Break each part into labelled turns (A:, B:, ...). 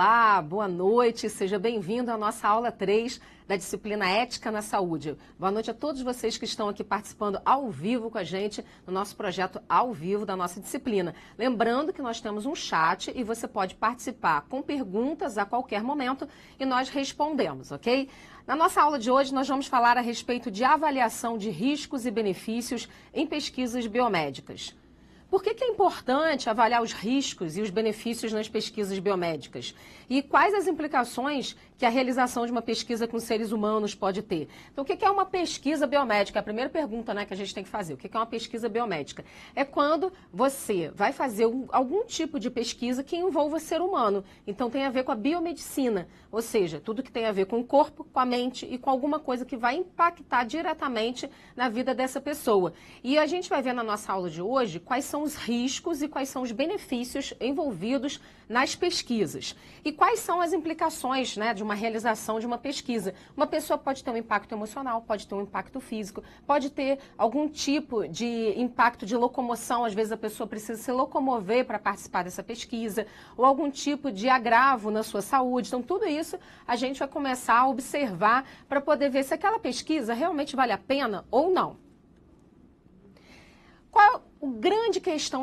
A: Olá, boa noite, seja bem-vindo à nossa aula 3 da disciplina Ética na Saúde. Boa noite a todos vocês que estão aqui participando ao vivo com a gente no nosso projeto ao vivo da nossa disciplina. Lembrando que nós temos um chat e você pode participar com perguntas a qualquer momento e nós respondemos, ok? Na nossa aula de hoje nós vamos falar a respeito de avaliação de riscos e benefícios em pesquisas biomédicas. Por que é importante avaliar os riscos e os benefícios nas pesquisas biomédicas? E quais as implicações que a realização de uma pesquisa com seres humanos pode ter? Então, o que é uma pesquisa biomédica? A primeira pergunta, né, que a gente tem que fazer. O que é uma pesquisa biomédica? É quando você vai fazer algum tipo de pesquisa que envolva ser humano. Então, tem a ver com a biomedicina, ou seja, tudo que tem a ver com o corpo, com a mente e com alguma coisa que vai impactar diretamente na vida dessa pessoa. E a gente vai ver na nossa aula de hoje quais são os riscos e quais são os benefícios envolvidos nas pesquisas. E quais são as implicações, né, de uma realização de uma pesquisa. Uma pessoa pode ter um impacto emocional, pode ter um impacto físico, pode ter algum tipo de impacto de locomoção, às vezes a pessoa precisa se locomover para participar dessa pesquisa, ou algum tipo de agravo na sua saúde. Então, tudo isso a gente vai começar a observar para poder ver se aquela pesquisa realmente vale a pena ou não. Qual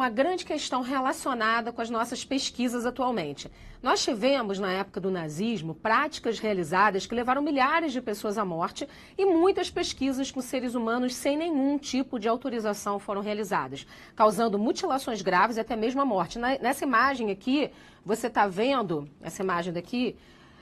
A: a grande questão relacionada com as nossas pesquisas atualmente? Nós tivemos, na época do nazismo, práticas realizadas que levaram milhares de pessoas à morte e muitas pesquisas com seres humanos sem nenhum tipo de autorização foram realizadas, causando mutilações graves e até mesmo a morte. Nessa imagem aqui, você está vendo, essa imagem daqui,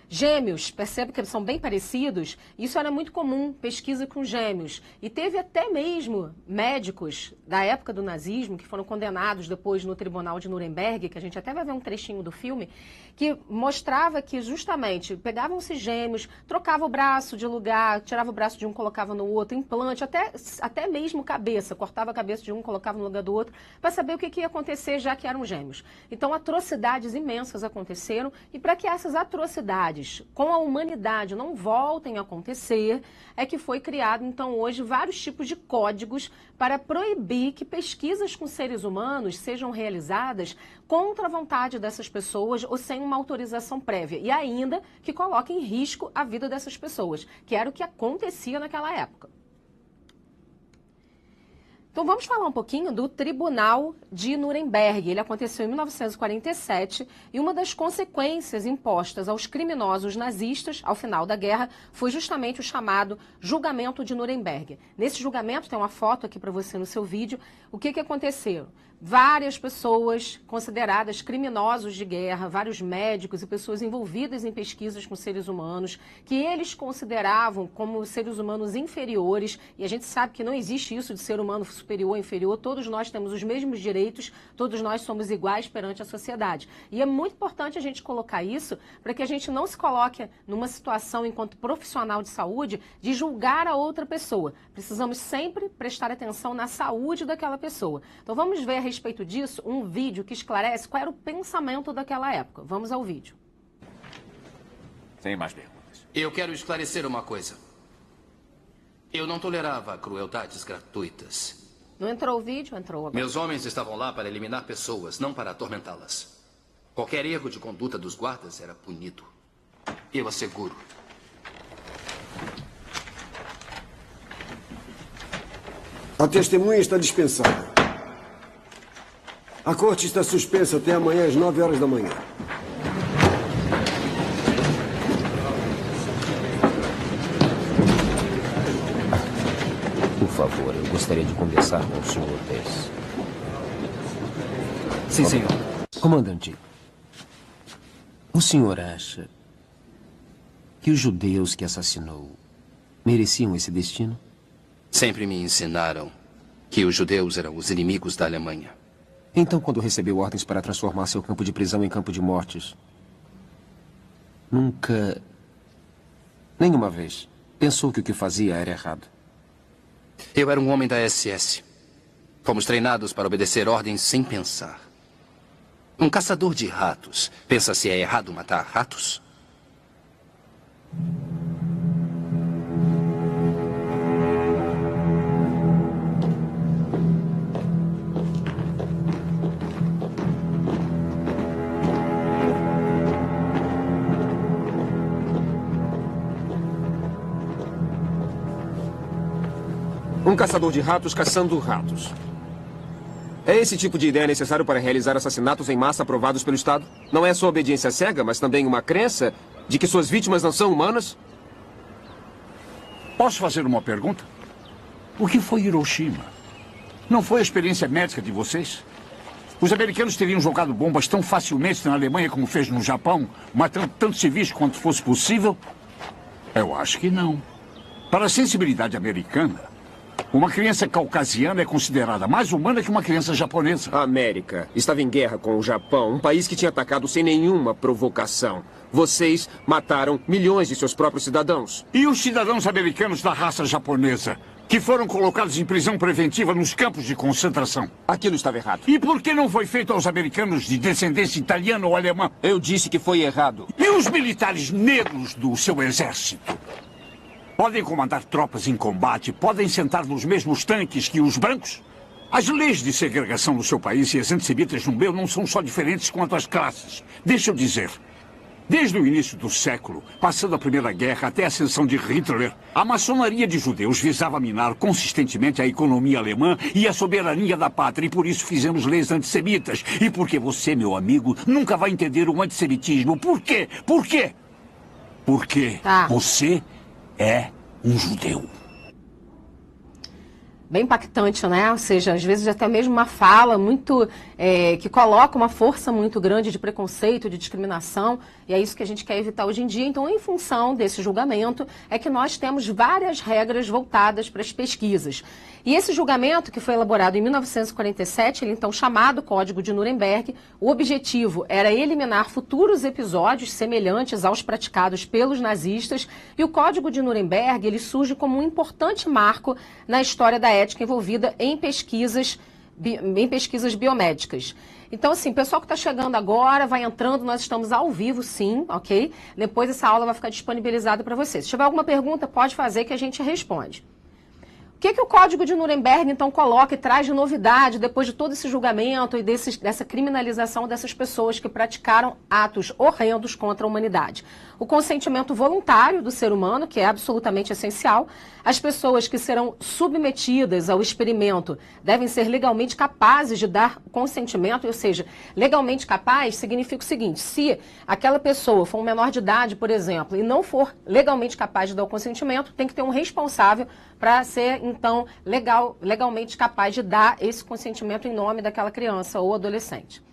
A: gêmeos, percebe que são bem parecidos? Isso era muito comum, pesquisa com gêmeos. E teve até mesmo médicos da época do nazismo, que foram condenados depois no Tribunal de Nuremberg, que a gente até vai ver um trechinho do filme, que mostrava que justamente pegavam-se gêmeos, trocava o braço de lugar, tirava o braço de um, colocava no outro, implante, até mesmo cabeça, cortava a cabeça de um, colocava no lugar do outro, para saber o que ia acontecer, já que eram gêmeos. Então, atrocidades imensas aconteceram, e para que essas atrocidades com a humanidade não voltem a acontecer, é que foi criado, então, hoje, vários tipos de códigos para proibir que pesquisas com seres humanos sejam realizadas contra a vontade dessas pessoas ou sem uma autorização prévia, e ainda que coloquem em risco a vida dessas pessoas, que era o que acontecia naquela época. Então vamos falar um pouquinho do Tribunal de Nuremberg. Ele aconteceu em 1947 e uma das consequências impostas aos criminosos nazistas ao final da guerra foi justamente o chamado Julgamento de Nuremberg. Nesse julgamento, tem uma foto aqui para você no seu vídeo, o que aconteceu? Várias pessoas consideradas criminosos de guerra, vários médicos e pessoas envolvidas em pesquisas com seres humanos, que eles consideravam como seres humanos inferiores, e a gente sabe que não existe isso de ser humano superior ou inferior, todos nós temos os mesmos direitos, todos nós somos iguais perante a sociedade. E é muito importante a gente colocar isso para que a gente não se coloque numa situação, enquanto profissional de saúde, de julgar a outra pessoa. Precisamos sempre prestar atenção na saúde daquela pessoa. Então vamos ver a respeito disso um vídeo que esclarece qual era o pensamento daquela época. Vamos ao vídeo.
B: Sem mais perguntas.
C: Eu quero esclarecer uma coisa. Eu não tolerava crueldades gratuitas.
A: Não entrou o vídeo? Entrou agora.
C: Meus homens estavam lá para eliminar pessoas, não para atormentá-las. Qualquer erro de conduta dos guardas era punido. Eu asseguro.
D: A testemunha está dispensada. A corte está suspensa até amanhã às 9 horas da manhã.
E: Por favor, eu gostaria de conversar com o Sr. Tess.
F: Sim, senhor.
E: Comandante, o senhor acha que os judeus que assassinou mereciam esse destino?
C: Sempre me ensinaram que os judeus eram os inimigos da Alemanha.
E: Então, quando recebeu ordens para transformar seu campo de prisão em campo de mortes, nunca, nenhuma vez, pensou que o que fazia era errado?
C: Eu era um homem da SS. Fomos treinados para obedecer ordens sem pensar. Um caçador de ratos pensa se é errado matar ratos?
E: Um caçador de ratos caçando ratos. É esse tipo de ideia necessário para realizar assassinatos em massa aprovados pelo Estado? Não é só obediência cega, mas também uma crença de que suas vítimas não são humanas?
F: Posso fazer uma pergunta? O que foi Hiroshima? Não foi a experiência médica de vocês? Os americanos teriam jogado bombas tão facilmente na Alemanha como fez no Japão, matando tantos civis quanto fosse possível? Eu acho que não. Para a sensibilidade americana, uma criança caucasiana é considerada mais humana que uma criança japonesa.
E: A América estava em guerra com o Japão, um país que tinha atacado sem nenhuma provocação. Vocês mataram milhões de seus próprios cidadãos.
F: E os cidadãos americanos da raça japonesa, que foram colocados em prisão preventiva nos campos de concentração?
E: Aquilo estava errado.
F: E por que não foi feito aos americanos de descendência italiana ou alemã?
E: Eu disse que foi errado.
F: E os militares negros do seu exército? Podem comandar tropas em combate, podem sentar nos mesmos tanques que os brancos? As leis de segregação no seu país e as antissemitas no meu não são só diferentes quanto às classes. Deixa eu dizer, desde o início do século, passando a Primeira Guerra até a ascensão de Hitler, a maçonaria de judeus visava minar consistentemente a economia alemã e a soberania da pátria, e por isso fizemos leis antissemitas. E porque você, meu amigo, nunca vai entender o antissemitismo. Por quê? Por quê? Porque você é um judeu.
A: Bem impactante, né? Ou seja, às vezes até mesmo uma fala muito que coloca uma força muito grande de preconceito, de discriminação, e é isso que a gente quer evitar hoje em dia. Então, em função desse julgamento, é que nós temos várias regras voltadas para as pesquisas. E esse julgamento, que foi elaborado em 1947, ele então chamado Código de Nuremberg, o objetivo era eliminar futuros episódios semelhantes aos praticados pelos nazistas, e o Código de Nuremberg, ele surge como um importante marco na história da ética envolvida em pesquisas biomédicas. Então, assim, pessoal que está chegando agora, vai entrando, nós estamos ao vivo, sim, ok? Depois essa aula vai ficar disponibilizada para vocês. Se tiver alguma pergunta, pode fazer que a gente responde. O que o Código de Nuremberg, então, coloca e traz de novidade depois de todo esse julgamento e dessa criminalização dessas pessoas que praticaram atos horrendos contra a humanidade? O consentimento voluntário do ser humano, que é absolutamente essencial. As pessoas que serão submetidas ao experimento devem ser legalmente capazes de dar consentimento, ou seja, legalmente capaz significa o seguinte: se aquela pessoa for um menor de idade, por exemplo, e não for legalmente capaz de dar o consentimento, tem que ter um responsável para ser, então, legalmente capaz de dar esse consentimento em nome daquela criança ou adolescente.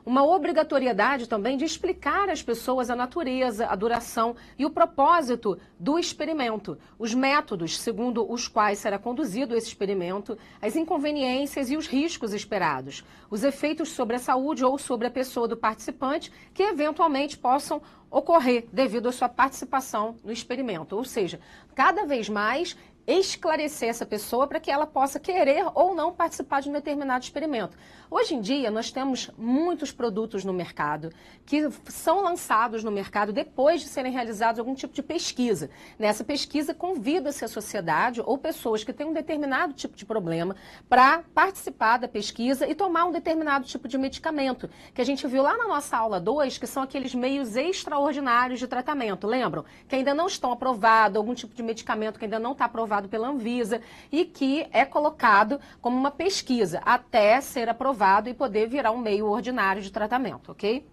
A: Uma obrigatoriedade também de explicar às pessoas a natureza, a duração e o propósito do experimento, os métodos segundo os quais será conduzido esse experimento, as inconveniências e os riscos esperados, os efeitos sobre a saúde ou sobre a pessoa do participante que eventualmente possam ocorrer devido à sua participação no experimento. Ou seja, cada vez mais esclarecer essa pessoa para que ela possa querer ou não participar de um determinado experimento. Hoje em dia, nós temos muitos produtos no mercado que são lançados no mercado depois de serem realizados algum tipo de pesquisa. Nessa pesquisa, convida-se a sociedade ou pessoas que têm um determinado tipo de problema para participar da pesquisa e tomar um determinado tipo de medicamento, que a gente viu lá na nossa aula 2, que são aqueles meios extraordinários de tratamento. Lembram? Que ainda não estão aprovados, algum tipo de medicamento que ainda não está aprovado pela Anvisa e que é colocado como uma pesquisa até ser aprovado e poder virar um meio ordinário de tratamento, ok?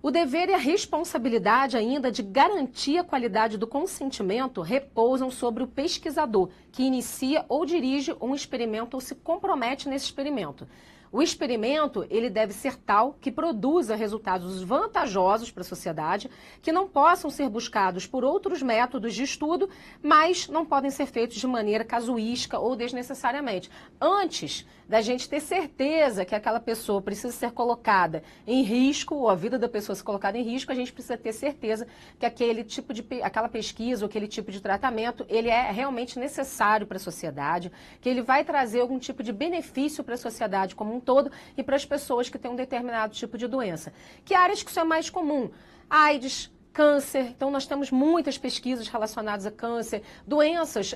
A: O dever e a responsabilidade ainda de garantir a qualidade do consentimento repousam sobre o pesquisador que inicia ou dirige um experimento ou se compromete nesse experimento. O experimento, ele deve ser tal que produza resultados vantajosos para a sociedade, que não possam ser buscados por outros métodos de estudo, mas não podem ser feitos de maneira casuística ou desnecessariamente. Antes da gente ter certeza que aquela pessoa precisa ser colocada em risco, ou a vida da pessoa ser colocada em risco, a gente precisa ter certeza que aquela pesquisa ou aquele tipo de tratamento, ele é realmente necessário para a sociedade, que ele vai trazer algum tipo de benefício para a sociedade como um todo e para as pessoas que têm um determinado tipo de doença. Que áreas que isso é mais comum? AIDS, Câncer, então nós temos muitas pesquisas relacionadas a câncer, doenças,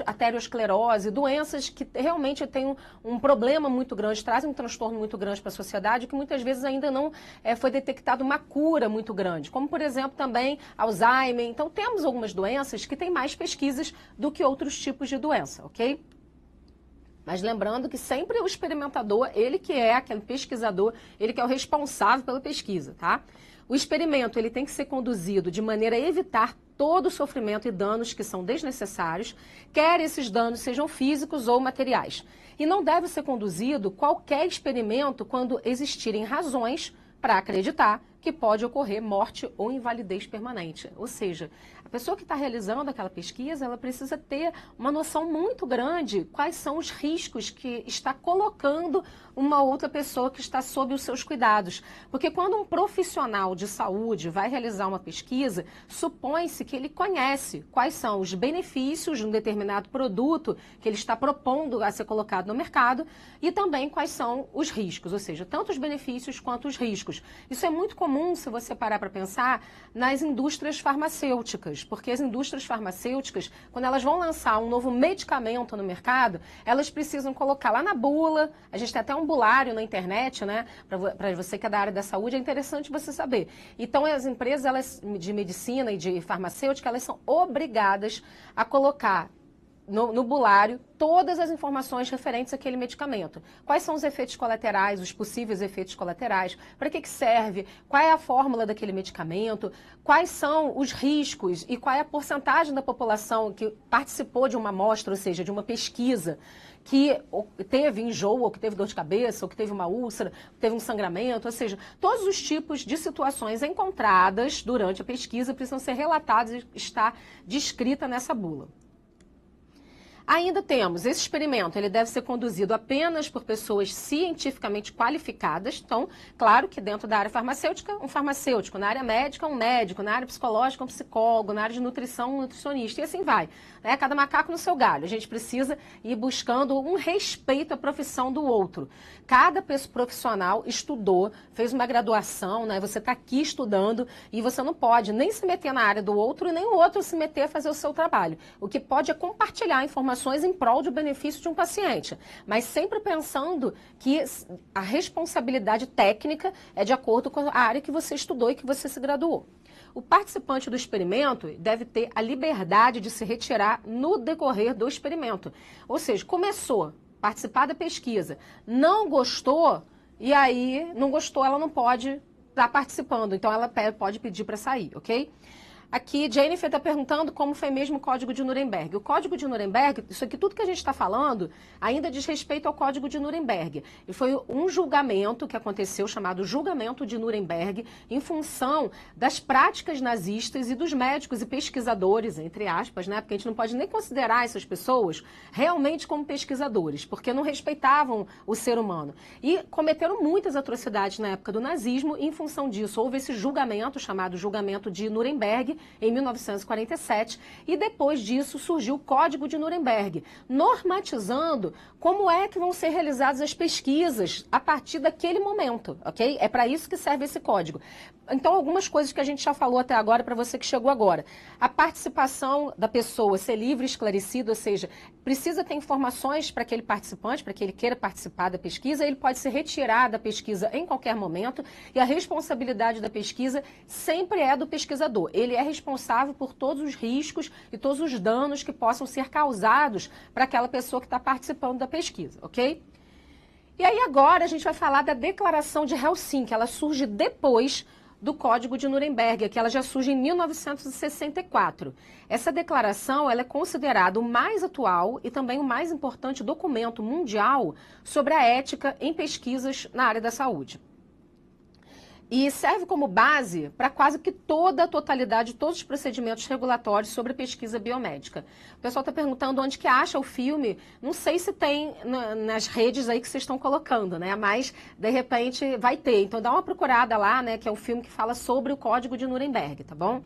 A: arteriosclerose, doenças que realmente têm um problema muito grande, trazem um transtorno muito grande para a sociedade, que muitas vezes ainda não foi detectada uma cura muito grande, como por exemplo também Alzheimer. Então temos algumas doenças que têm mais pesquisas do que outros tipos de doença, ok? Mas lembrando que sempre o experimentador, ele que é aquele pesquisador, ele que é o responsável pela pesquisa, tá? O experimento ele tem que ser conduzido de maneira a evitar todo o sofrimento e danos que são desnecessários, quer esses danos sejam físicos ou materiais. E não deve ser conduzido qualquer experimento quando existirem razões para acreditar que pode ocorrer morte ou invalidez permanente. Ou seja, a pessoa que está realizando aquela pesquisa, ela precisa ter uma noção muito grande quais são os riscos que está colocando uma outra pessoa que está sob os seus cuidados. Porque quando um profissional de saúde vai realizar uma pesquisa, supõe-se que ele conhece quais são os benefícios de um determinado produto que ele está propondo a ser colocado no mercado e também quais são os riscos, ou seja, tanto os benefícios quanto os riscos. Isso é muito comum, se você parar para pensar, nas indústrias farmacêuticas, porque as indústrias farmacêuticas, quando elas vão lançar um novo medicamento no mercado, elas precisam colocar lá na bula, a gente tem até um bulário na internet, né, para você que é da área da saúde, é interessante você saber. Então, as empresas elas, de medicina e de farmacêutica, elas são obrigadas a colocar no bulário todas as informações referentes àquele medicamento. Quais são os efeitos colaterais, os possíveis efeitos colaterais, para que serve, qual é a fórmula daquele medicamento, quais são os riscos e qual é a porcentagem da população que participou de uma amostra, ou seja, de uma pesquisa, que teve enjoo, ou que teve dor de cabeça, ou que teve uma úlcera, que teve um sangramento, ou seja, todos os tipos de situações encontradas durante a pesquisa precisam ser relatados e estar descrita nessa bula. Ainda temos, esse experimento, ele deve ser conduzido apenas por pessoas cientificamente qualificadas. Então, claro que dentro da área farmacêutica, um farmacêutico, na área médica, um médico, na área psicológica, um psicólogo, na área de nutrição, um nutricionista, e assim vai. Né? Cada macaco no seu galho. A gente precisa ir buscando um respeito à profissão do outro. Cada profissional estudou, fez uma graduação, né? Você está aqui estudando e você não pode nem se meter na área do outro e nem o outro se meter a fazer o seu trabalho. O que pode é compartilhar informações em prol do benefício de um paciente, mas sempre pensando que a responsabilidade técnica é de acordo com a área que você estudou e que você se graduou. O participante do experimento deve ter a liberdade de se retirar no decorrer do experimento. Ou seja, começou a participar da pesquisa, não gostou, e aí não gostou, ela não pode estar participando, então ela pode pedir para sair, ok? Aqui, Jennifer está perguntando como foi mesmo o Código de Nuremberg. O Código de Nuremberg, isso aqui tudo que a gente está falando, ainda diz respeito ao Código de Nuremberg. E foi um julgamento que aconteceu, chamado Julgamento de Nuremberg, em função das práticas nazistas e dos médicos e pesquisadores, entre aspas, né? Porque a gente não pode nem considerar essas pessoas realmente como pesquisadores, porque não respeitavam o ser humano. E cometeram muitas atrocidades na época do nazismo, e em função disso houve esse julgamento, chamado Julgamento de Nuremberg, em 1947, e depois disso surgiu o Código de Nuremberg, normatizando como é que vão ser realizadas as pesquisas a partir daquele momento, ok? É para isso que serve esse código. Então, algumas coisas que a gente já falou até agora, para você que chegou agora. A participação da pessoa ser livre e esclarecida, ou seja, precisa ter informações para aquele participante, para que ele queira participar da pesquisa, ele pode se retirar da pesquisa em qualquer momento, e a responsabilidade da pesquisa sempre é do pesquisador. Ele é responsável por todos os riscos e todos os danos que possam ser causados para aquela pessoa que está participando da pesquisa, ok? E aí agora a gente vai falar da Declaração de Helsinki. Ela surge depois do Código de Nuremberg, que ela já surge em 1964. Essa declaração ela é considerada o mais atual e também o mais importante documento mundial sobre a ética em pesquisas na área da saúde. E serve como base para quase que toda a totalidade de todos os procedimentos regulatórios sobre a pesquisa biomédica. O pessoal está perguntando onde que acha o filme. Não sei se tem nas redes aí que vocês estão colocando, né? Mas, de repente, vai ter. Então, dá uma procurada lá, né? Que é um filme que fala sobre o Código de Nuremberg, tá bom?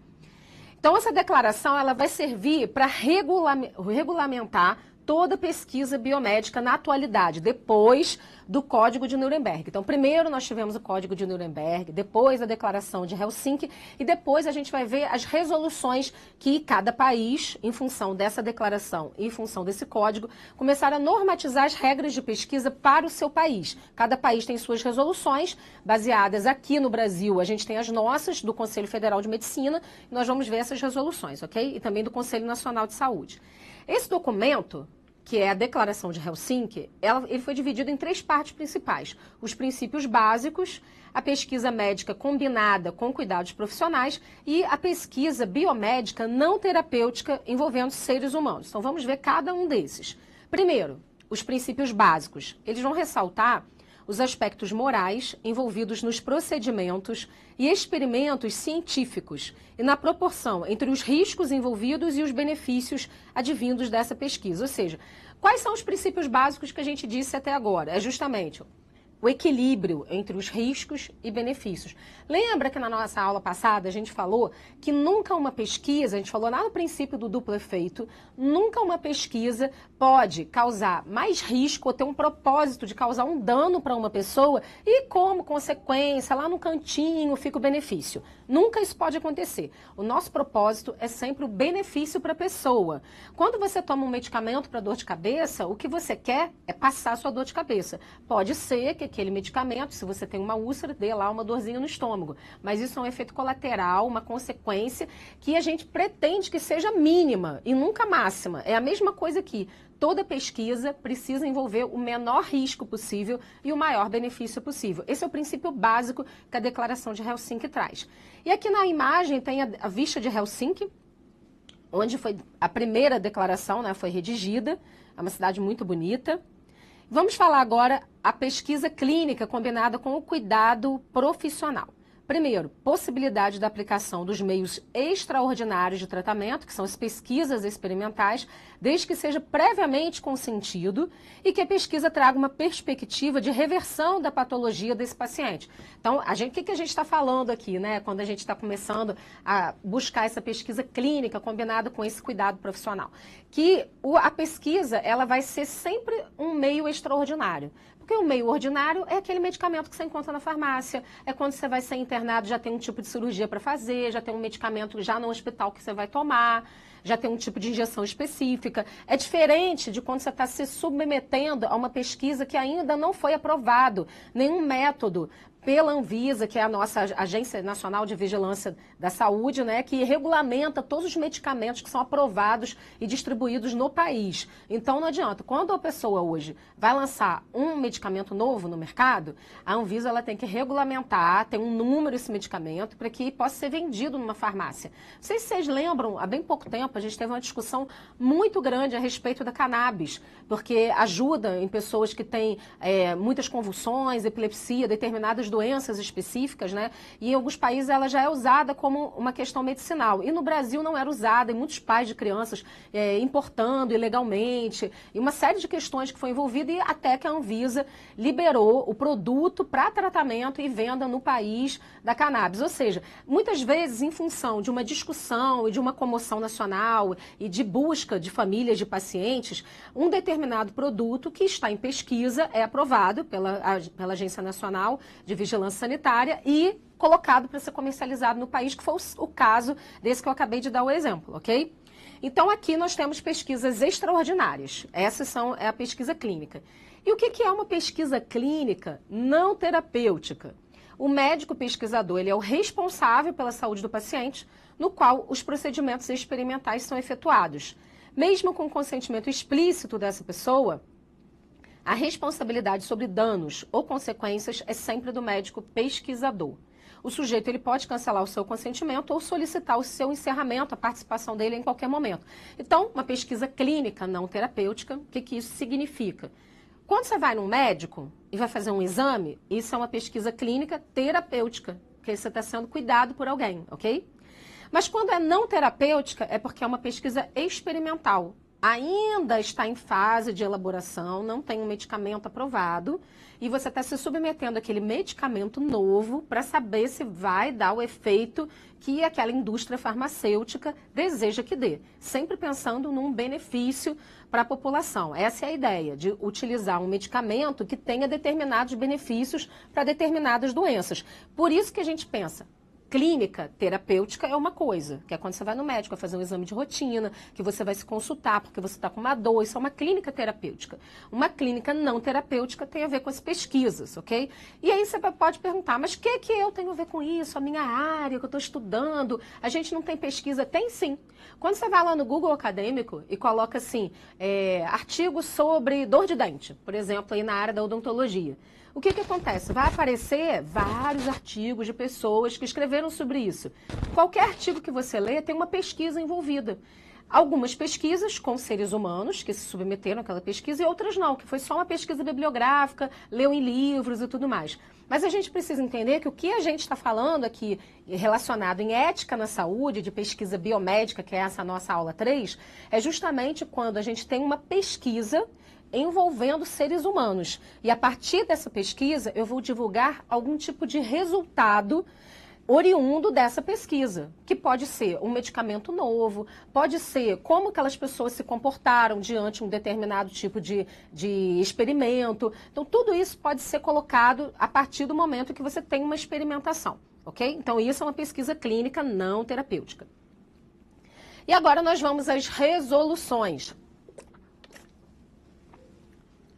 A: Então, essa declaração ela vai servir para regulamentar toda pesquisa biomédica na atualidade, depois do Código de Nuremberg. Então, primeiro nós tivemos o Código de Nuremberg, depois a Declaração de Helsinki e depois a gente vai ver as resoluções que cada país, em função dessa declaração e em função desse código, começaram a normatizar as regras de pesquisa para o seu país. Cada país tem suas resoluções, baseadas aqui no Brasil, a gente tem as nossas, do Conselho Federal de Medicina, e nós vamos ver essas resoluções, ok? E também do Conselho Nacional de Saúde. Esse documento, que é a Declaração de Helsinki, ele foi dividido em 3 partes principais. Os princípios básicos, a pesquisa médica combinada com cuidados profissionais e a pesquisa biomédica não terapêutica envolvendo seres humanos. Então, vamos ver cada um desses. Primeiro, os princípios básicos. Eles vão ressaltar os aspectos morais envolvidos nos procedimentos e experimentos científicos e na proporção entre os riscos envolvidos e os benefícios advindos dessa pesquisa. Ou seja, quais são os princípios básicos que a gente disse até agora? É justamente o equilíbrio entre os riscos e benefícios. Lembra que na nossa aula passada a gente falou que nunca uma pesquisa, a gente falou lá no princípio do duplo efeito, nunca uma pesquisa pode causar mais risco ou ter um propósito de causar um dano para uma pessoa e como consequência, lá no cantinho, fica o benefício. Nunca isso pode acontecer. O nosso propósito é sempre o benefício para a pessoa. Quando você toma um medicamento para dor de cabeça, o que você quer é passar a sua dor de cabeça. Pode ser que aquele medicamento, se você tem uma úlcera, dê lá uma dorzinha no estômago. Mas isso é um efeito colateral, uma consequência que a gente pretende que seja mínima e nunca máxima. É a mesma coisa aqui. Toda pesquisa precisa envolver o menor risco possível e o maior benefício possível. Esse é o princípio básico que a Declaração de Helsinki traz. E aqui na imagem tem a vista de Helsinki, onde foi a primeira declaração, né, foi redigida. É uma cidade muito bonita. Vamos falar agora a pesquisa clínica combinada com o cuidado profissional. Primeiro, possibilidade da aplicação dos meios extraordinários de tratamento, que são as pesquisas experimentais, desde que seja previamente consentido e que a pesquisa traga uma perspectiva de reversão da patologia desse paciente. Então, o que a gente está falando aqui, né, quando a gente está começando a buscar essa pesquisa clínica combinada com esse cuidado profissional? Que a pesquisa ela vai ser sempre um meio extraordinário. Porque o meio ordinário é aquele medicamento que você encontra na farmácia, é quando você vai ser internado, já tem um tipo de cirurgia para fazer, já tem um medicamento já no hospital que você vai tomar, já tem um tipo de injeção específica. É diferente de quando você está se submetendo a uma pesquisa que ainda não foi aprovado, nenhum método pela Anvisa, que é a nossa Agência Nacional de Vigilância da Saúde, né, que regulamenta todos os medicamentos que são aprovados e distribuídos no país. Então, não adianta. Quando a pessoa hoje vai lançar um medicamento novo no mercado, a Anvisa ela tem que regulamentar, tem um número esse medicamento para que possa ser vendido numa farmácia. Não sei se vocês lembram, há bem pouco tempo, a gente teve uma discussão muito grande a respeito da cannabis, porque ajuda em pessoas que têm muitas convulsões, epilepsia, determinadas doenças específicas, né? E em alguns países ela já é usada como uma questão medicinal. E no Brasil não era usada, e muitos pais de crianças importando ilegalmente, e uma série de questões que foi envolvida, e até que a Anvisa liberou o produto para tratamento e venda no país da cannabis. Ou seja, muitas vezes, em função de uma discussão e de uma comoção nacional e de busca de famílias de pacientes, um determinado produto que está em pesquisa é aprovado pela Agência Nacional de Vigilância Sanitária e colocado para ser comercializado no país, que foi o caso desse que eu acabei de dar o exemplo, ok? Então, aqui nós temos pesquisas extraordinárias. Essas é a pesquisa clínica. E o que é uma pesquisa clínica não terapêutica? O médico pesquisador ele é o responsável pela saúde do paciente, no qual os procedimentos experimentais são efetuados. Mesmo com o consentimento explícito dessa pessoa, a responsabilidade sobre danos ou consequências é sempre do médico pesquisador. O sujeito ele pode cancelar o seu consentimento ou solicitar o seu encerramento, a participação dele em qualquer momento. Então, uma pesquisa clínica não terapêutica, o que isso significa? Quando você vai num médico e vai fazer um exame, isso é uma pesquisa clínica terapêutica, porque você está sendo cuidado por alguém, ok? Mas quando é não terapêutica, é porque é uma pesquisa experimental. ainda está em fase de elaboração, não tem um medicamento aprovado, e você está se submetendo àquele medicamento novo para saber se vai dar o efeito que aquela indústria farmacêutica deseja que dê, sempre pensando num benefício para a população. Essa é a ideia, de utilizar um medicamento que tenha determinados benefícios para determinadas doenças. Por isso que a gente pensa, clínica terapêutica é uma coisa, que é quando você vai no médico, vai fazer um exame de rotina, que você vai se consultar porque você está com uma dor, isso é uma clínica terapêutica. Uma clínica não terapêutica tem a ver com as pesquisas, ok? E aí você pode perguntar, mas o que eu tenho a ver com isso? A minha área que eu estou estudando, a gente não tem pesquisa? Tem sim. Quando você vai lá no Google Acadêmico e coloca assim, artigo sobre dor de dente, por exemplo, aí na área da odontologia, o que acontece? Vai aparecer vários artigos de pessoas que escreveram sobre isso. Qualquer artigo que você lê tem uma pesquisa envolvida. Algumas pesquisas com seres humanos que se submeteram àquela pesquisa e outras não, que foi só uma pesquisa bibliográfica, leu em livros e tudo mais. Mas a gente precisa entender que o que a gente está falando aqui relacionado em ética na saúde, de pesquisa biomédica, que é essa nossa aula 3, é justamente quando a gente tem uma pesquisa envolvendo seres humanos. E a partir dessa pesquisa, eu vou divulgar algum tipo de resultado oriundo dessa pesquisa, que pode ser um medicamento novo, pode ser como aquelas pessoas se comportaram diante de um determinado tipo de experimento. Então, tudo isso pode ser colocado a partir do momento que você tem uma experimentação, ok? Então, isso é uma pesquisa clínica não terapêutica. E agora nós vamos às resoluções.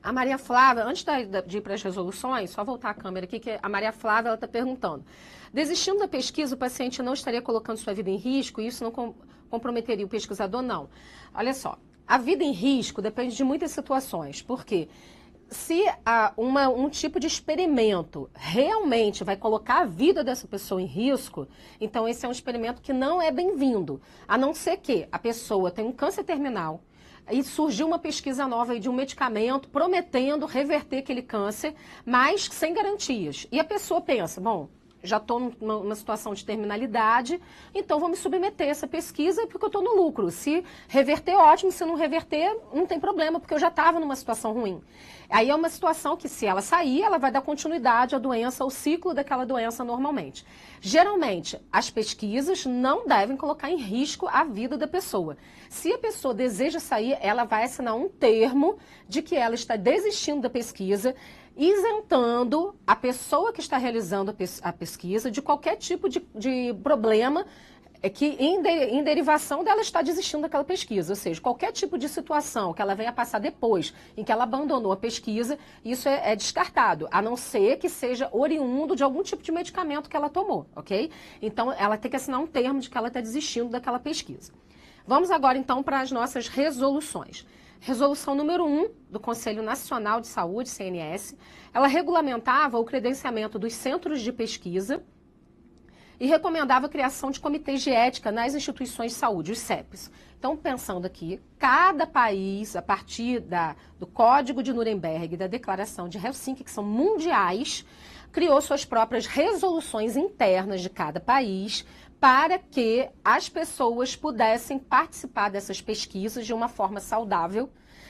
A: A Maria Flávia, antes de ir para as resoluções, só voltar a câmera aqui, que a Maria Flávia está perguntando. Desistindo da pesquisa, o paciente não estaria colocando sua vida em risco e isso não comprometeria o pesquisador? Não. Olha só, a vida em risco depende de muitas situações. Por quê? Se um tipo de experimento realmente vai colocar a vida dessa pessoa em risco, então esse é um experimento que não é bem-vindo. A não ser que a pessoa tenha um câncer terminal, e surgiu uma pesquisa nova aí de um medicamento prometendo reverter aquele câncer, mas sem garantias. E a pessoa pensa, bom, já estou numa situação de terminalidade, então vou me submeter a essa pesquisa porque eu estou no lucro. Se reverter, ótimo. Se não reverter, não tem problema, porque eu já estava numa situação ruim. Aí é uma situação que, se ela sair, ela vai dar continuidade à doença, ao ciclo daquela doença normalmente. Geralmente, as pesquisas não devem colocar em risco a vida da pessoa. Se a pessoa deseja sair, ela vai assinar um termo de que ela está desistindo da pesquisa, isentando a pessoa que está realizando a pesquisa de qualquer tipo de problema que em derivação dela está desistindo daquela pesquisa. Ou seja, qualquer tipo de situação que ela venha passar depois em que ela abandonou a pesquisa, isso é descartado, a não ser que seja oriundo de algum tipo de medicamento que ela tomou, ok? Então, ela tem que assinar um termo de que ela está desistindo daquela pesquisa. Vamos agora, então, para as nossas resoluções. Resolução número 1 do Conselho Nacional de Saúde, CNS, ela regulamentava o credenciamento dos centros de pesquisa e recomendava a criação de comitês de ética nas instituições de saúde, os CEPs. Então, pensando aqui, cada país, a partir do Código de Nuremberg e da Declaração de Helsinki, que são mundiais, criou suas próprias resoluções internas de cada país para que as pessoas pudessem participar dessas pesquisas de uma forma saudável,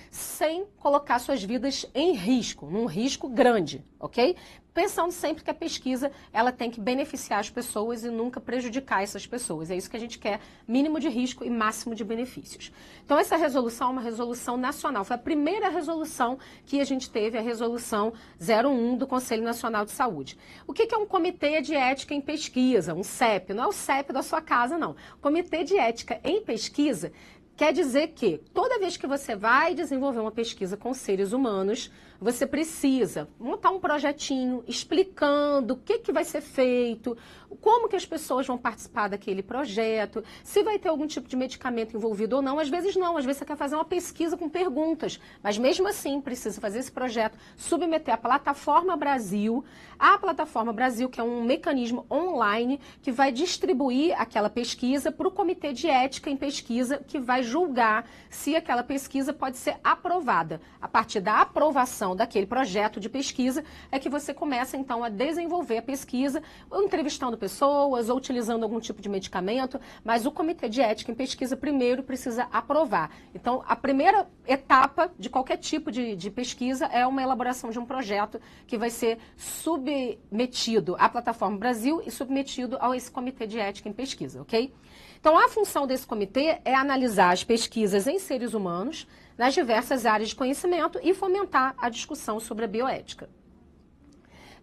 A: sem colocar suas vidas em risco, num risco grande, ok? Pensando sempre que a pesquisa ela tem que beneficiar as pessoas e nunca prejudicar essas pessoas. É isso que a gente quer, mínimo de risco e máximo de benefícios. Então, essa resolução é uma resolução nacional. Foi a primeira resolução que a gente teve, a resolução 01 do Conselho Nacional de Saúde. O que é um comitê de ética em pesquisa? Um CEP, não é o CEP da sua casa, não. Comitê de ética em pesquisa quer dizer que toda vez que você vai desenvolver uma pesquisa com seres humanos, você precisa montar um projetinho explicando o que vai ser feito, como que as pessoas vão participar daquele projeto, se vai ter algum tipo de medicamento envolvido ou não. Às vezes não, às vezes você quer fazer uma pesquisa com perguntas, mas mesmo assim precisa fazer esse projeto, submeter à Plataforma Brasil, a Plataforma Brasil, que é um mecanismo online que vai distribuir aquela pesquisa para o Comitê de Ética em Pesquisa, que vai julgar se aquela pesquisa pode ser aprovada. A partir da aprovação daquele projeto de pesquisa é que você começa, então, a desenvolver a pesquisa, ou entrevistando pessoas, ou utilizando algum tipo de medicamento, mas o Comitê de Ética em Pesquisa primeiro precisa aprovar. Então, a primeira etapa de qualquer tipo de pesquisa é uma elaboração de um projeto que vai ser submetido à Plataforma Brasil e submetido a esse Comitê de Ética em Pesquisa, ok? Então, a função desse comitê é analisar as pesquisas em seres humanos nas diversas áreas de conhecimento e fomentar a discussão sobre a bioética.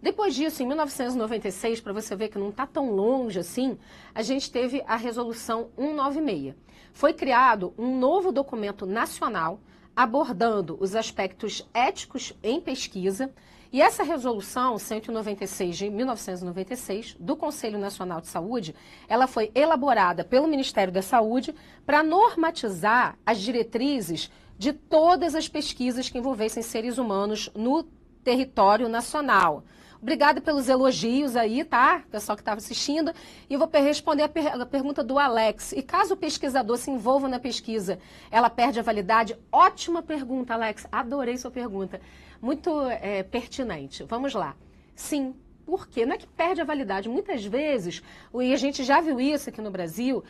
A: Depois disso, em 1996, para você ver que não está tão longe assim, a gente teve a Resolução 196. Foi criado um novo documento nacional abordando os aspectos éticos em pesquisa. E essa resolução 196 de 1996 do Conselho Nacional de Saúde, ela foi elaborada pelo Ministério da Saúde para normatizar as diretrizes de todas as pesquisas que envolvessem seres humanos no território nacional. Obrigada pelos elogios aí, tá? Pessoal que estava assistindo. E eu vou responder a pergunta do Alex. E caso o pesquisador se envolva na pesquisa, ela perde a validade? Ótima pergunta, Alex. Adorei sua pergunta. Muito pertinente. Vamos lá. Sim. Por quê? Não é que perde a validade. Muitas vezes, e a gente já viu isso aqui no Brasil,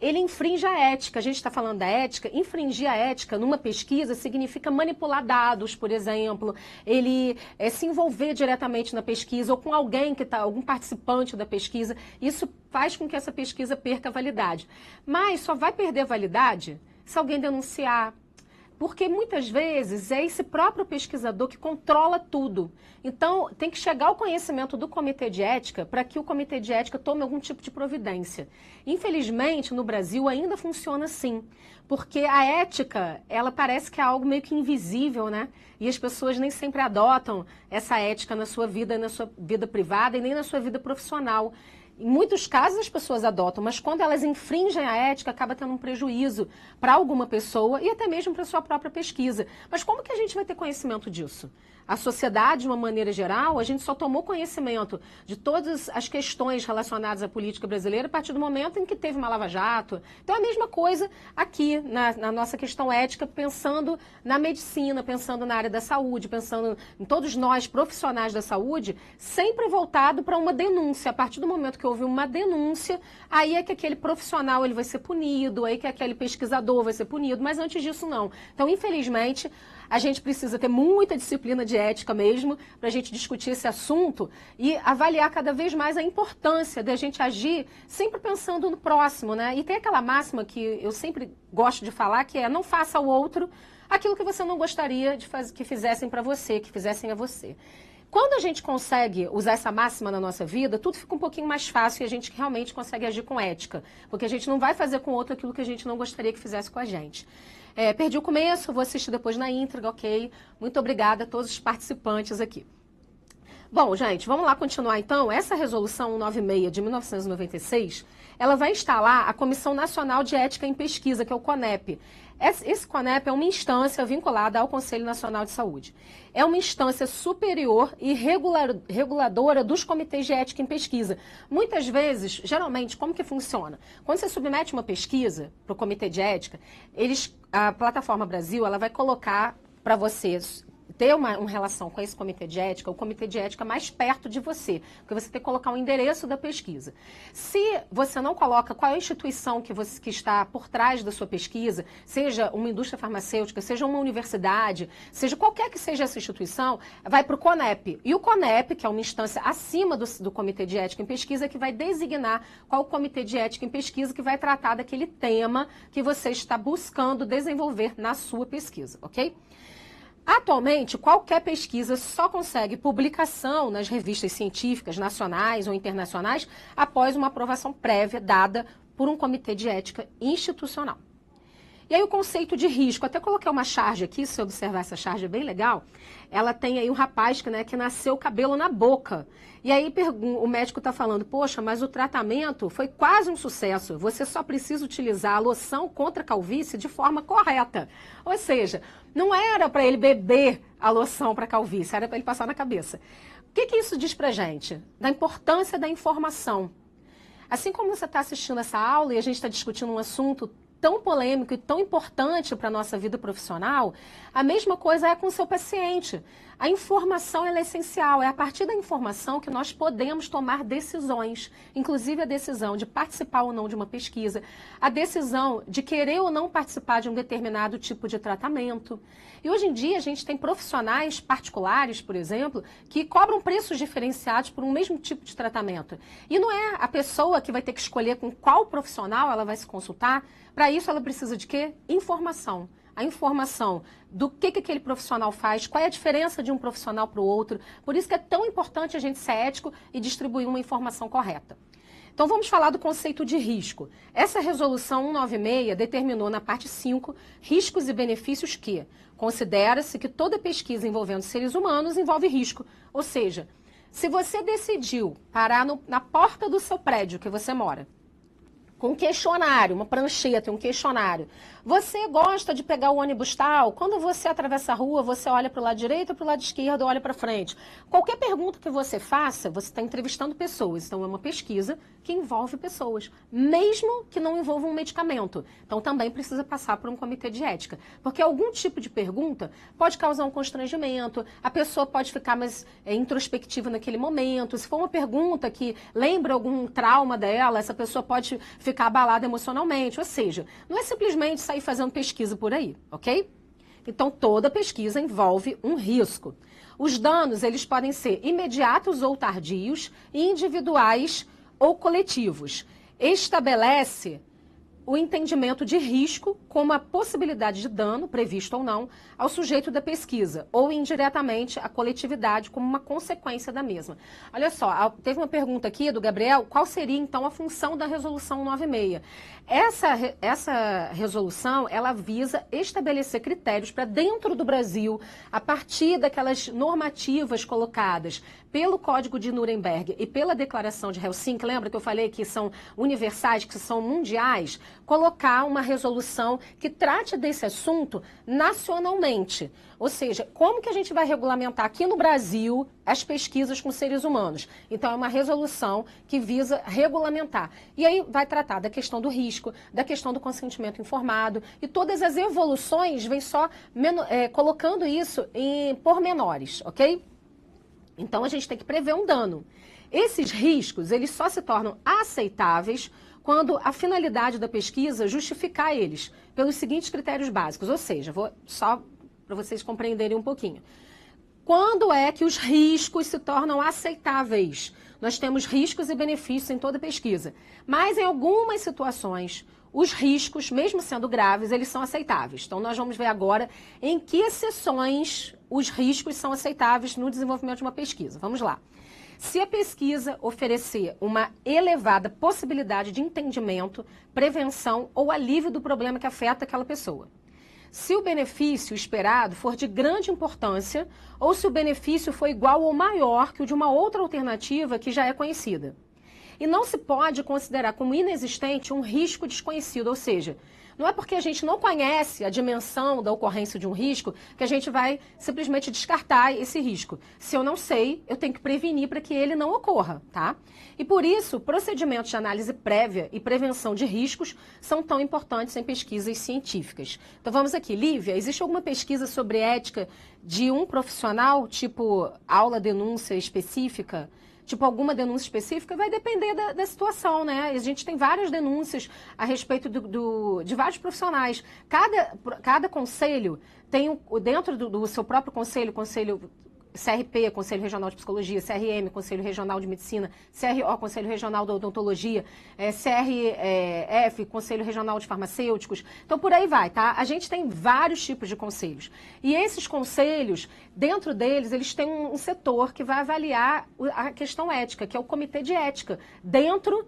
A: ele infringe a ética. A gente está falando da ética. Infringir a ética numa pesquisa significa manipular dados, por exemplo. Ele se envolver diretamente na pesquisa ou com alguém que está, algum participante da pesquisa. Isso faz com que essa pesquisa perca a validade. Mas só vai perder a validade se alguém denunciar. Porque muitas vezes é esse próprio pesquisador que controla tudo. Então, tem que chegar ao conhecimento do Comitê de Ética para que o Comitê de Ética tome algum tipo de providência. Infelizmente, no Brasil ainda funciona assim. Porque a ética, ela parece que é algo meio que invisível, né? E as pessoas nem sempre adotam essa ética na sua vida privada e nem na sua vida profissional. Em muitos casos as pessoas adotam, mas quando elas infringem a ética, acaba tendo um prejuízo para alguma pessoa e até mesmo para a sua própria pesquisa. Mas como que a gente vai ter conhecimento disso? A sociedade, de uma maneira geral, a gente só tomou conhecimento de todas as questões relacionadas à política brasileira a partir do momento em que teve uma lava-jato. Então, é a mesma coisa aqui na nossa questão ética, pensando na medicina, pensando na área da saúde, pensando em todos nós, profissionais da saúde, sempre voltado para uma denúncia. A partir do momento que houve uma denúncia, aí é que aquele profissional ele vai ser punido, aí que aquele pesquisador vai ser punido, mas antes disso não. Então, infelizmente, a gente precisa ter muita disciplina de ética mesmo para a gente discutir esse assunto e avaliar cada vez mais a importância da gente agir sempre pensando no próximo, né? E tem aquela máxima que eu sempre gosto de falar, que é não faça ao outro aquilo que você não gostaria que fizessem para você, que fizessem a você. Quando a gente consegue usar essa máxima na nossa vida, tudo fica um pouquinho mais fácil e a gente realmente consegue agir com ética, porque a gente não vai fazer com o outro aquilo que a gente não gostaria que fizesse com a gente. Perdi o começo, vou assistir depois na íntegra, ok? Muito obrigada a todos os participantes aqui. Bom, gente, vamos lá continuar então. Essa resolução 196 de 1996, ela vai instalar a Comissão Nacional de Ética em Pesquisa, que é o CONEP. Esse CONEP é uma instância vinculada ao Conselho Nacional de Saúde. É uma instância superior e reguladora dos comitês de ética em pesquisa. Muitas vezes, geralmente, como que funciona? Quando você submete uma pesquisa para o comitê de ética, a Plataforma Brasil ela vai colocar para você ter uma relação com esse comitê de ética, o comitê de ética mais perto de você, porque você tem que colocar o endereço da pesquisa. Se você não coloca qual é a instituição que está por trás da sua pesquisa, seja uma indústria farmacêutica, seja uma universidade, seja qualquer que seja essa instituição, vai para o CONEP. E o CONEP, que é uma instância acima do comitê de ética em pesquisa, que vai designar qual o comitê de ética em pesquisa que vai tratar daquele tema que você está buscando desenvolver na sua pesquisa, ok? Atualmente, qualquer pesquisa só consegue publicação nas revistas científicas nacionais ou internacionais após uma aprovação prévia dada por um comitê de ética institucional. E aí o conceito de risco, até coloquei uma charge aqui, se você observar essa charge é bem legal, ela tem aí um rapaz que nasceu cabelo na boca. E aí o médico está falando, poxa, mas o tratamento foi quase um sucesso, você só precisa utilizar a loção contra a calvície de forma correta. Ou seja, não era para ele beber a loção para calvície, era para ele passar na cabeça. O que isso diz para a gente? Da importância da informação. Assim como você está assistindo essa aula e a gente está discutindo um assunto tão polêmico e tão importante para a nossa vida profissional, a mesma coisa é com o seu paciente. A informação ela é essencial, é a partir da informação que nós podemos tomar decisões, inclusive a decisão de participar ou não de uma pesquisa, a decisão de querer ou não participar de um determinado tipo de tratamento. E hoje em dia a gente tem profissionais particulares, por exemplo, que cobram preços diferenciados por um mesmo tipo de tratamento. E não é a pessoa que vai ter que escolher com qual profissional ela vai se consultar. Para isso ela precisa de quê? Informação. A informação do que aquele profissional faz, qual é a diferença de um profissional para o outro. Por isso que é tão importante a gente ser ético e distribuir uma informação correta. Então vamos falar do conceito de risco. Essa resolução 196 determinou na parte 5 riscos e benefícios que considera-se que toda pesquisa envolvendo seres humanos envolve risco. Ou seja, se você decidiu parar na porta do seu prédio que você mora, com um questionário, uma prancheta, um questionário. Você gosta de pegar o ônibus tal? Quando você atravessa a rua, você olha para o lado direito ou para o lado esquerdo, ou olha para frente. Qualquer pergunta que você faça, você está entrevistando pessoas. Então, é uma pesquisa que envolve pessoas, mesmo que não envolva um medicamento. Então, também precisa passar por um comitê de ética. Porque algum tipo de pergunta pode causar um constrangimento, a pessoa pode ficar mais introspectiva naquele momento. Se for uma pergunta que lembra algum trauma dela, essa pessoa pode ficar abalada emocionalmente. Ou seja, não é simplesmente sair fazendo pesquisa por aí, ok? Então, toda pesquisa envolve um risco. Os danos, eles podem ser imediatos ou tardios, individuais ou coletivos. Estabelece o entendimento de risco como a possibilidade de dano, previsto ou não, ao sujeito da pesquisa, ou indiretamente à coletividade como uma consequência da mesma. Olha só, teve uma pergunta aqui do Gabriel, qual seria então a função da resolução 96? Essa resolução, ela visa estabelecer critérios para dentro do Brasil, a partir daquelas normativas colocadas pelo Código de Nuremberg e pela Declaração de Helsinki, lembra que eu falei que são universais, que são mundiais, colocar uma resolução que trate desse assunto nacionalmente. Ou seja, como que a gente vai regulamentar aqui no Brasil as pesquisas com seres humanos? Então, é uma resolução que visa regulamentar. E aí vai tratar da questão do risco, da questão do consentimento informado, e todas as evoluções vêm só colocando isso em pormenores, ok? Então, a gente tem que prever um dano. Esses riscos, eles só se tornam aceitáveis quando a finalidade da pesquisa justificar eles pelos seguintes critérios básicos. Ou seja, vou só para vocês compreenderem um pouquinho. Quando é que os riscos se tornam aceitáveis? Nós temos riscos e benefícios em toda pesquisa, mas em algumas situações, os riscos, mesmo sendo graves, eles são aceitáveis. Então, nós vamos ver agora em que exceções os riscos são aceitáveis no desenvolvimento de uma pesquisa. Vamos lá. Se a pesquisa oferecer uma elevada possibilidade de entendimento, prevenção ou alívio do problema que afeta aquela pessoa. Se o benefício esperado for de grande importância ou se o benefício for igual ou maior que o de uma outra alternativa que já é conhecida. E não se pode considerar como inexistente um risco desconhecido, ou seja, não é porque a gente não conhece a dimensão da ocorrência de um risco que a gente vai simplesmente descartar esse risco. Se eu não sei, eu tenho que prevenir para que ele não ocorra, tá? E por isso, procedimentos de análise prévia e prevenção de riscos são tão importantes em pesquisas científicas. Então vamos aqui, Lívia, existe alguma pesquisa sobre ética de um profissional, tipo aula denúncia específica? Tipo, alguma denúncia específica, vai depender da situação, né? A gente tem várias denúncias a respeito de vários profissionais. Cada conselho tem, dentro do seu próprio conselho CRP, Conselho Regional de Psicologia, CRM, Conselho Regional de Medicina, CRO, Conselho Regional de Odontologia, CRF, Conselho Regional de Farmacêuticos. Então, por aí vai, tá? A gente tem vários tipos de conselhos. E esses conselhos, dentro deles, eles têm um setor que vai avaliar a questão ética, que é o Comitê de Ética, dentro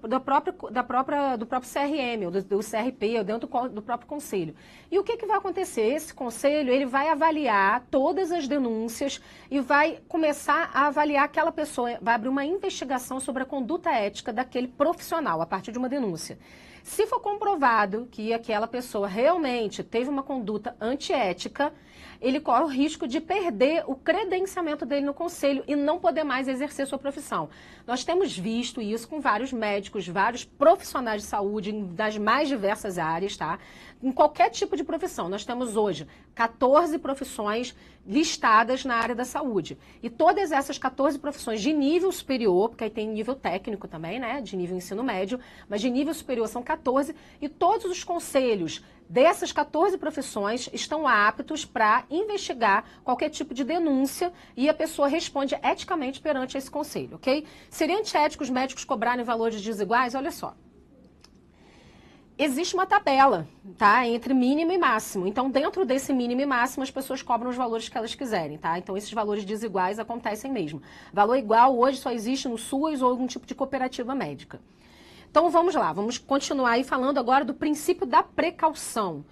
A: do próprio CRM, ou do CRP, ou dentro do próprio conselho. E o que vai acontecer? Esse conselho, ele vai avaliar todas as denúncias e vai começar a avaliar aquela pessoa, vai abrir uma investigação sobre a conduta ética daquele profissional, a partir de uma denúncia. Se for comprovado que aquela pessoa realmente teve uma conduta antiética, ele corre o risco de perder o credenciamento dele no conselho e não poder mais exercer sua profissão. Nós temos visto isso com vários médicos, vários profissionais de saúde das mais diversas áreas, tá? Em qualquer tipo de profissão. Nós temos hoje 14 profissões listadas na área da saúde. E todas essas 14 profissões de nível superior, porque aí tem nível técnico também, né? De nível ensino médio, mas de nível superior são 14, e todos os conselhos dessas 14 profissões estão aptos para investigar qualquer tipo de denúncia e a pessoa responde eticamente perante esse conselho, ok? Seria antiético os médicos cobrarem valores desiguais? Olha só. Existe uma tabela, tá? Entre mínimo e máximo. Então, dentro desse mínimo e máximo, as pessoas cobram os valores que elas quiserem, tá? Então, esses valores desiguais acontecem mesmo. Valor igual hoje só existe no SUS ou algum tipo de cooperativa médica. Então, vamos lá, vamos continuar aí falando agora do princípio da precaução.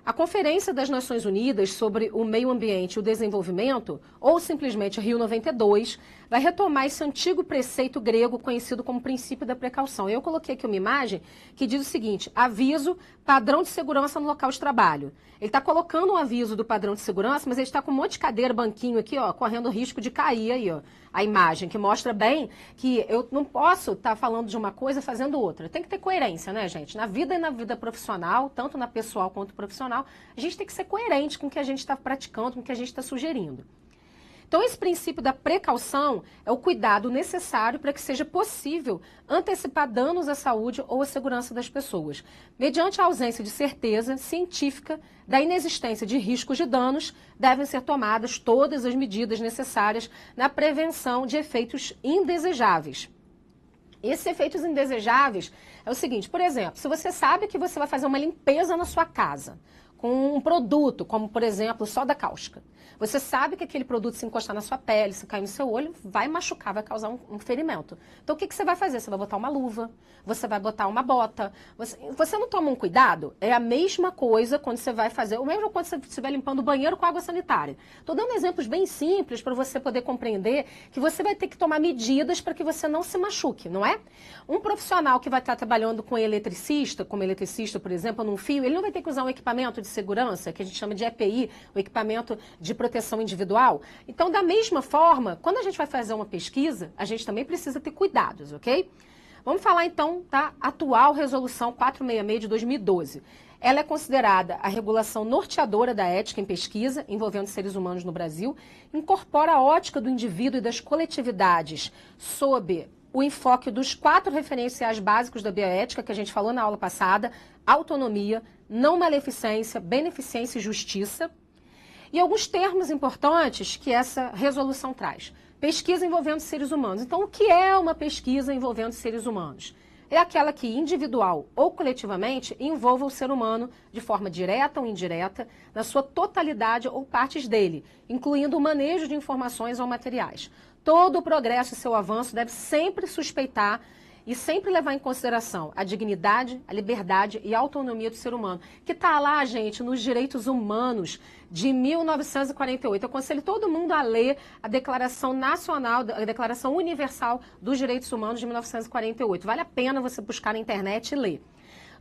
A: A Conferência das Nações Unidas sobre o Meio Ambiente e o Desenvolvimento, ou simplesmente Rio 92, vai retomar esse antigo preceito grego conhecido como princípio da precaução. Eu coloquei aqui uma imagem que diz o seguinte: aviso, padrão de segurança no local de trabalho. Ele está colocando um aviso do padrão de segurança, mas ele está com um monte de cadeira, banquinho aqui, ó, correndo o risco de cair aí, ó. A imagem que mostra bem que eu não posso estar falando de uma coisa fazendo outra. Tem que ter coerência, né, gente? Na vida e na vida profissional, tanto na pessoal quanto profissional, a gente tem que ser coerente com o que a gente está praticando, com o que a gente está sugerindo. Então, esse princípio da precaução é o cuidado necessário para que seja possível antecipar danos à saúde ou à segurança das pessoas, mediante a ausência de certeza científica da inexistência de riscos de danos, devem ser tomadas todas as medidas necessárias na prevenção de efeitos indesejáveis. Esses efeitos indesejáveis é o seguinte: por exemplo, se você sabe que você vai fazer uma limpeza na sua casa com um produto, como por exemplo, soda cáustica. Você sabe que aquele produto, se encostar na sua pele, se cair no seu olho, vai machucar, vai causar um ferimento. Então, o que você vai fazer? Você vai botar uma luva, você vai botar uma bota. Você não toma um cuidado? É a mesma coisa quando você vai fazer, ou mesmo quando você estiver limpando o banheiro com água sanitária. Estou dando exemplos bem simples para você poder compreender que você vai ter que tomar medidas para que você não se machuque, não é? Um profissional que vai estar trabalhando com eletricista, como eletricista, por exemplo, num fio, ele não vai ter que usar um equipamento de segurança, que a gente chama de EPI, o equipamento de proteção individual. Então, da mesma forma, quando a gente vai fazer uma pesquisa, a gente também precisa ter cuidados, ok? Vamos falar então da atual resolução 466 de 2012. Ela é considerada a regulação norteadora da ética em pesquisa envolvendo seres humanos no Brasil, incorpora a ótica do indivíduo e das coletividades sob o enfoque dos 4 referenciais básicos da bioética que a gente falou na aula passada: autonomia, não maleficência, beneficência e justiça. E alguns termos importantes que essa resolução traz. Pesquisa envolvendo seres humanos. Então, o que é uma pesquisa envolvendo seres humanos? É aquela que, individual ou coletivamente, envolva o ser humano de forma direta ou indireta, na sua totalidade ou partes dele, incluindo o manejo de informações ou materiais. Todo o progresso e seu avanço deve sempre suspeitar e sempre levar em consideração a dignidade, a liberdade e a autonomia do ser humano, que está lá, gente, nos direitos humanos de 1948. Eu aconselho todo mundo a ler a Declaração Nacional, a Declaração Universal dos Direitos Humanos de 1948. Vale a pena você buscar na internet e ler.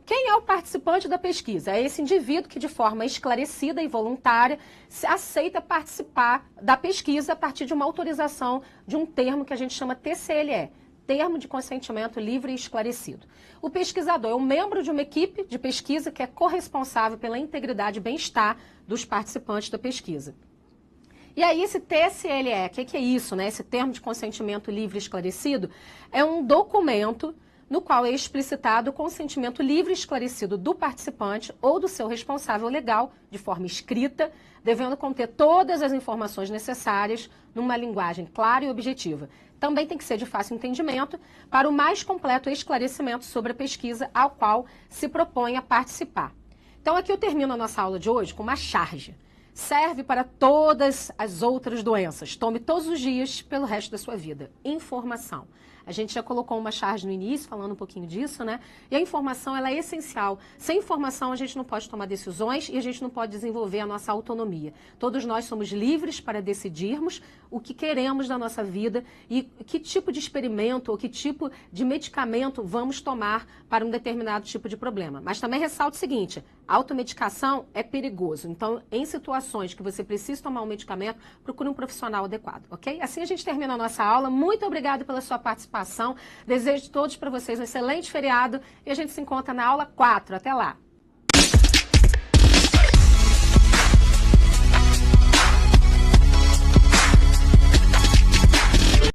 A: Quem é o participante da pesquisa? É esse indivíduo que, de forma esclarecida e voluntária, aceita participar da pesquisa a partir de uma autorização de um termo que a gente chama TCLE. Termo de consentimento livre e esclarecido. O pesquisador é um membro de uma equipe de pesquisa que é corresponsável pela integridade e bem-estar dos participantes da pesquisa. E aí esse TCLE, o que é isso, né? Esse termo de consentimento livre e esclarecido é um documento no qual é explicitado o consentimento livre e esclarecido do participante ou do seu responsável legal, de forma escrita, devendo conter todas as informações necessárias numa linguagem clara e objetiva. Também tem que ser de fácil entendimento para o mais completo esclarecimento sobre a pesquisa ao qual se propõe a participar. Então, aqui eu termino a nossa aula de hoje com uma charge. Serve para todas as outras doenças. Tome todos os dias pelo resto da sua vida. Informação. A gente já colocou uma charge no início, falando um pouquinho disso, né? E a informação, ela é essencial. Sem informação, a gente não pode tomar decisões e a gente não pode desenvolver a nossa autonomia. Todos nós somos livres para decidirmos o que queremos da nossa vida e que tipo de experimento ou que tipo de medicamento vamos tomar para um determinado tipo de problema. Mas também ressalto o seguinte, a automedicação é perigoso. Então, em situações que você precisa tomar um medicamento, procure um profissional adequado, ok? Assim a gente termina a nossa aula. Muito obrigada pela sua participação. Desejo a todos para vocês um excelente feriado e a gente se encontra na aula 4. Até lá!